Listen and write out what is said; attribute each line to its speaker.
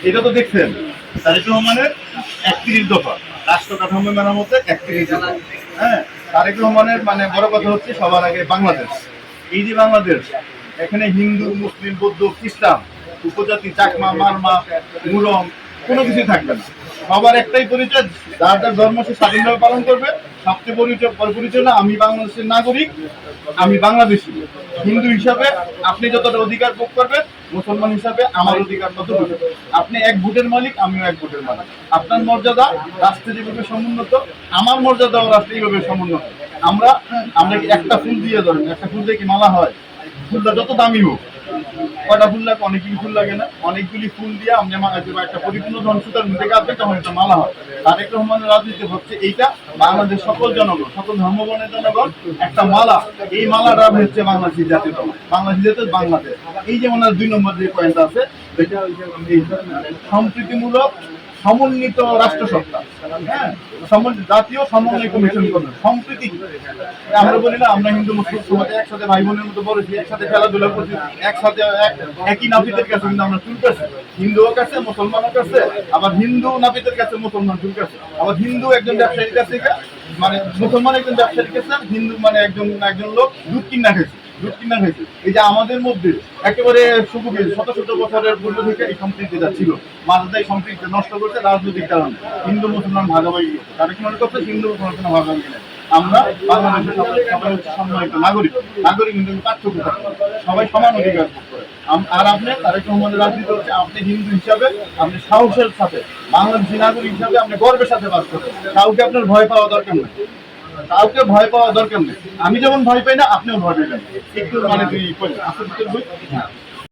Speaker 1: এটা তো দেখছেন তারেক রহমানের 31 দফা রাষ্ট্র কাঠামো মেরামতে 31 দফা। হ্যাঁ, তারেক রহমানের মানে বড় কথা হচ্ছে সবার আগে বাংলাদেশ। এই যে বাংলাদেশ, এখানে হিন্দু, মুসলিম, বৌদ্ধ, খ্রিস্টান, উপজাতি, চাকমা, মারমা, মুরং কোনো কিছু থাকবে না। সবার একটাই পরিচয়, যার যার ধর্ম সে স্বাধীনভাবে পালন করবে। সবচেয়ে পরিচয় না আমি বাংলাদেশের নাগরিক, আমি বাংলাদেশি। হিন্দু হিসাবে আপনি যতটা অধিকার ভোগ করবেন, মুসলমান হিসাবে আমার অধিকার ততটুকু। আপনি এক ভোটের মালিক, আমিও এক ভোটের মালিক। আপনার মর্যাদা রাষ্ট্রে যেভাবে সমুন্নত, আমার মর্যাদাও রাষ্ট্রে এইভাবে সমুন্নত। আমরা আমরা কি একটা ফুল দিয়ে ধরেন, একটা ফুল দিয়ে কি মালা হয়? ফুলটা যত দামি হোক, কয়টা ফুল লাগে? অনেকগুলি ফুল লাগে না? অনেকগুলি ফুল দিয়ে আপনি একটা পরিপূর্ণ ধনসুতার মধ্যে কাটবে, তখন একটা মালা হয়। তারেক রহমানের রাজনীতি হচ্ছে এইটা, বাংলাদেশ সকল জনগণ, সকল ধর্মবর্ণের জনগণ একটা মালা। এই মালাটা হচ্ছে বাংলাদেশের জাতীয় দল, বাংলাদেশ জাতীয় বাংলাদেশ। এই যেমন 2 নম্বর যে পয়েন্ট আছে, সম্প্রীতিমূলক সমন্বিত রাষ্ট্র সত্তা। হ্যাঁ, জাতীয় সমন্বয় কমিশন করবে সম্প্রীতি। আমরা বলি না আমরা হিন্দু মুসলিম সমাজে একসাথে ভাই বোনের মতো বলেছি, একসাথে খেলাধুলা করছি, একসাথে একই নাপিতের কাছে কিন্তু আমরা চুল কাছি। হিন্দুও কাছে, মুসলমানও কাছে, আবার হিন্দু নাপিতের কাছে মুসলমান চুল কাছে, আবার হিন্দু একজন ব্যবসায়ীর কাছে, মানে মুসলমান একজন ব্যবসায়ীর কাছে, হিন্দু মানে একজন লোক দুধ কিনা খেয়েছে, দুধ কিনা খেয়েছে। এই যে আমাদের মধ্যে একেবারে সুখী শত শত বছরের পূর্ব থেকে এই সম্পৃক্তিটা ছিল, মাঝে এই সম্পৃক্তি নষ্ট করছে রাজনৈতিক কারণে। হিন্দু মুসলমান ভাগাভাগি, তারা কি মনে করছে হিন্দু মুসলমান ভাগাভাগি নেই। আমরা বাংলাদেশের সবাই হচ্ছে সম্মানিত নাগরিক, নাগরিক কিন্তু পার্থক্য থাকে, সবাই সমান অধিকার ভোগ করে। আর আপনি তারেক রহমানের রাজনীতি হচ্ছে আপনি হিন্দু হিসাবে আপনি সাহসের সাথে, বাংলাদেশি নাগরিক হিসাবে আপনি গর্বের সাথে বাস করেন। কাউকে আপনার ভয় পাওয়া দরকার নেই, কাউকে ভয় পাওয়া দরকার নেই। আমি যেমন ভয় পাই না, আপনিও ভয় পাইবেন। একটু মানে তুই আসলে